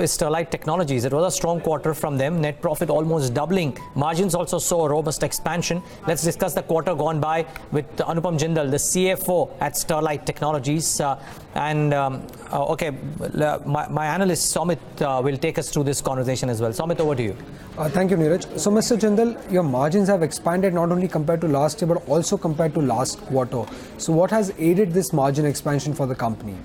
Sterlite Technologies. It was a strong quarter from them. Net profit almost doubling. Margins also saw a robust expansion. Let's discuss the quarter gone by with Anupam Jindal, the CFO at Sterlite Technologies. My analyst Somit will take us through this conversation as well. Somit, over to you. Thank you, Neeraj. So, Mr. Jindal, your margins have expanded not only compared to last year, but also compared to last quarter. So, what has aided this margin expansion for the company?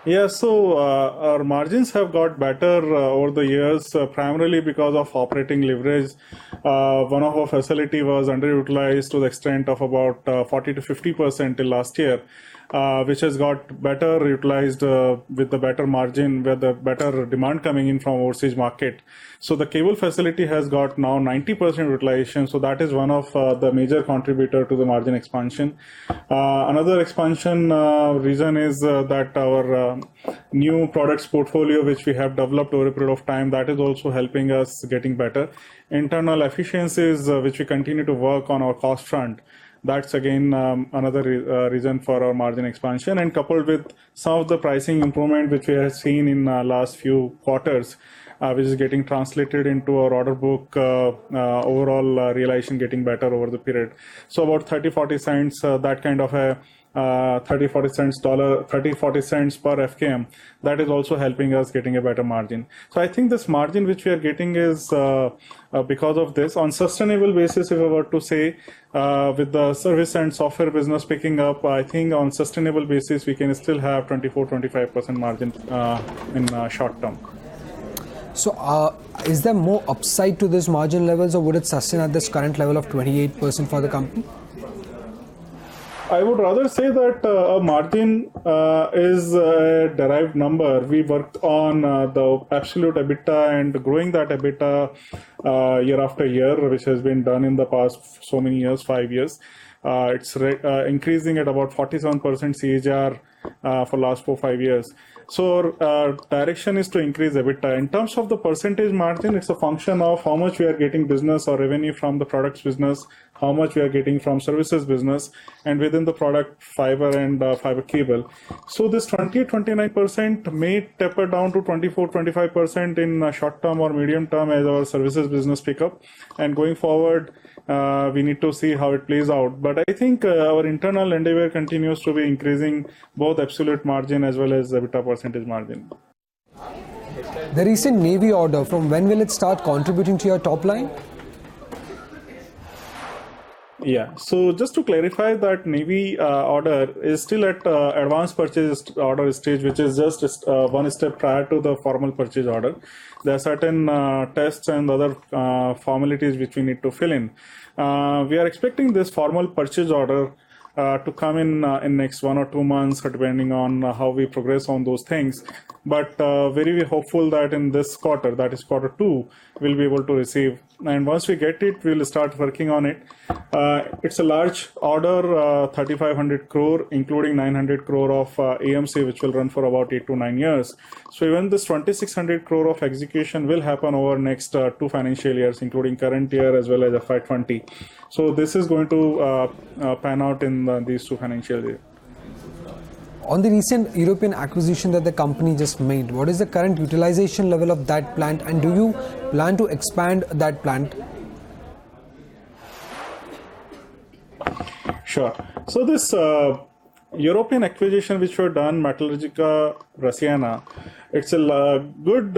Yeah, so our margins have got better over the years, primarily because of operating leverage. One of our facility was underutilized to the extent of about 40 to 50% in last year, which has got better utilized with the better margin, with the better demand coming in from overseas market. So the cable facility has got now 90% utilization. So that is one of the major contributor to the margin expansion. Another expansion reason is that our new products portfolio, which we have developed over a period of time, that is also helping us getting better. Internal efficiencies, which we continue to work on our cost front. That's again another reason for our margin expansion, and coupled with some of the pricing improvement which we have seen in last few quarters, which is getting translated into our order book, overall realization getting better over the period. So about 30-40 cents, that kind of a 30-40 cents per FKM, that is also helping us getting a better margin. So I think this margin which we are getting is because of this. On sustainable basis, if I were to say, with the service and software business picking up, I think on sustainable basis we can still have 24-25% margin in short term. So is there more upside to this margin levels, or would it sustain at this current level of 28% for the company? I would rather say that a margin is a derived number. We worked on the absolute EBITDA and growing that EBITDA year after year, which has been done in the past so many years, 5 years. It's increasing at about 47% CAGR for last 4-5 years. So direction is to increase EBITDA. In terms of the percentage margin, it's a function of how much we are getting business or revenue from the products business, how much we are getting from services business, and within the product fiber and fiber cable. So this 20-29% may taper down to 24-25% in short term or medium term as our services business pick up. And going forward, we need to see how it plays out. But I think our internal endeavor continues to be increasing both absolute margin as well as EBITDA percentage margin. The recent Navy order, from when will it start contributing to your top line? Yeah, so just to clarify, that Navy order is still at advanced purchase order stage, which is just one step prior to the formal purchase order. There are certain tests and other formalities which we need to fill in. We are expecting this formal purchase order to come in next 1 or 2 months, depending on how we progress on those things. But very hopeful that in this quarter, that is quarter 2, we'll be able to receive. And once we get it, we'll start working on it. It's a large order, 3,500 crore, including 900 crore of AMC, which will run for about 8 to 9 years. So even this 2,600 crore of execution will happen over next 2 financial years, including current year as well as FY20. So this is going to pan out in these 2 financial years. On the recent European acquisition that the company just made, what is the current utilization level of that plant, and do you plan to expand that plant? Sure. So this European acquisition which were done, Metallurgica Russiana, it's a good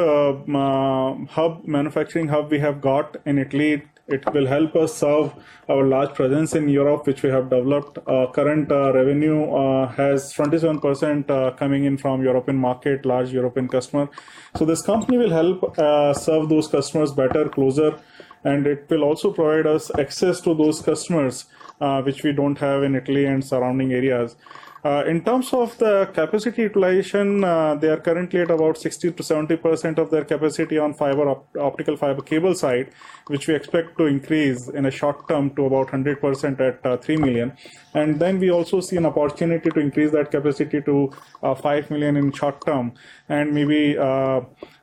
manufacturing hub we have got in Italy. It will help us serve our large presence in Europe, which we have developed. Current revenue has 27% coming in from European market, large European customer. So this company will help serve those customers better, closer, and it will also provide us access to those customers which we don't have in Italy and surrounding areas. In terms of the capacity utilization, they are currently at about 60 to 70% of their capacity on optical fiber cable side, which we expect to increase in a short term to about 100% at 3 million. And then we also see an opportunity to increase that capacity to 5 million in short term, and maybe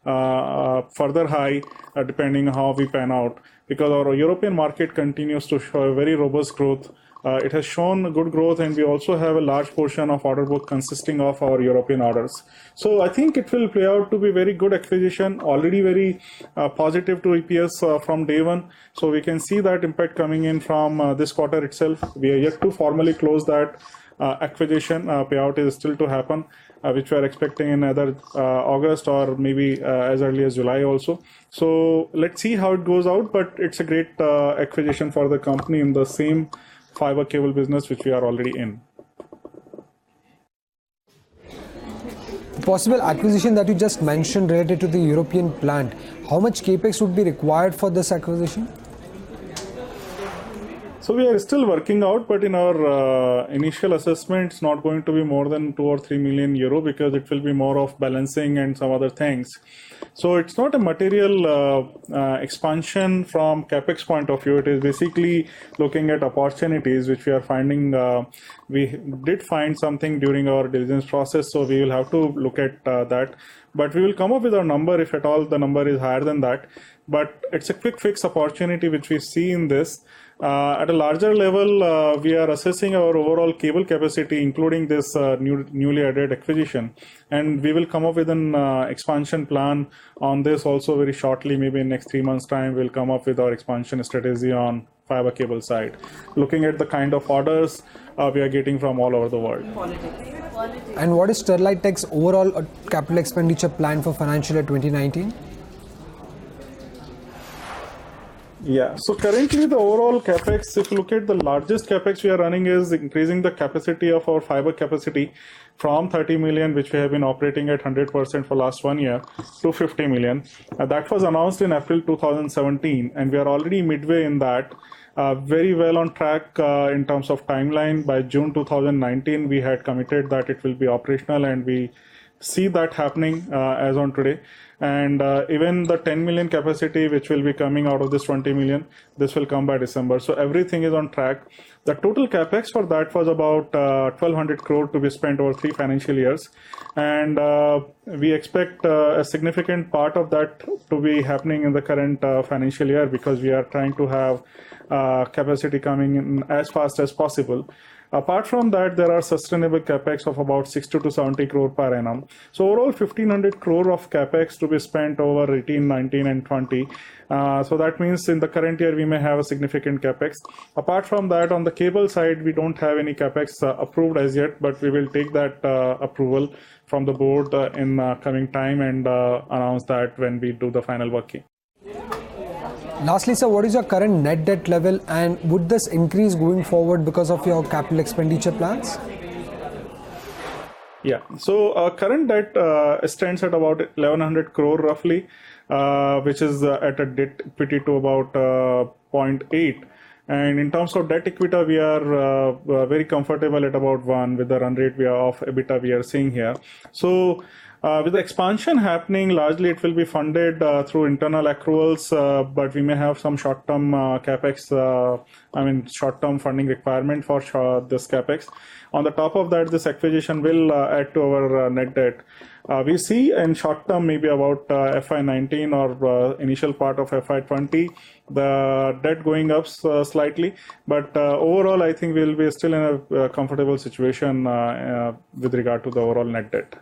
further high depending on how we pan out, because our European market continues to show a very robust growth It has shown good growth, and we also have a large portion of order book consisting of our European orders. So I think it will play out to be very good acquisition, already very positive to EPS from day one. So we can see that impact coming in from this quarter itself. We are yet to formally close that acquisition. Payout is still to happen, which we are expecting in either August or maybe as early as July also. So let's see how it goes out, but it's a great acquisition for the company in the same fiber cable business which we are already in. The possible acquisition that you just mentioned related to the European plant, how much capex would be required for this acquisition? So we are still working out, but in our initial assessment, it's not going to be more than 2 or 3 million euro, because it will be more of balancing and some other things. So it's not a material expansion from capex point of view. It is basically looking at opportunities which we are finding. We did find something during our diligence process, so we will have to look at that. But we will come up with our number if at all the number is higher than that. But it's a quick fix opportunity which we see in this. At a larger level, we are assessing our overall cable capacity, including this newly added acquisition. And we will come up with an expansion plan on this also very shortly. Maybe in next 3 months' time, we'll come up with our expansion strategy on fiber cable side, looking at the kind of orders we are getting from all over the world. And what is Sterlite Tech's overall capital expenditure plan for financial year 2019? Yeah, so currently the overall capex, if you look at the largest capex we are running, is increasing the capacity of our fiber capacity from 30 million, which we have been operating at 100% for last 1 year, to 50 million. That was announced in April 2017, and we are already midway in that. Very well on track in terms of timeline. By June 2019, we had committed that it will be operational, and we see that happening as on today. And even the 10 million capacity which will be coming out of this 20 million, this will come by December. So everything is on track. The total capex for that was about 1200 crore to be spent over 3 financial years. And we expect a significant part of that to be happening in the current financial year, because we are trying to have capacity coming in as fast as possible. Apart from that, there are sustainable capex of about 60 to 70 crore per annum. So overall 1500 crore of capex to be spent over 18, 19 and 20. So that means in the current year we may have a significant capex. Apart from that, on the cable side, we don't have any capex approved as yet, but we will take that approval from the board in coming time and announce that when we do the final working. Lastly, sir, what is your current net debt level, and would this increase going forward because of your capital expenditure plans? Yeah, so current debt stands at about 1100 crore roughly, which is at a debt equity to about 0.8. And in terms of debt equity, we are very comfortable at about 1 with the run rate of EBITDA we are seeing here. So with the expansion happening, largely it will be funded through internal accruals, but we may have some short-term capex, short-term funding requirement for this capex. On the top of that, this acquisition will add to our net debt. We see in short term, maybe about FY19 or initial part of FY20, the debt going up slightly, but overall I think we'll be still in a comfortable situation with regard to the overall net debt.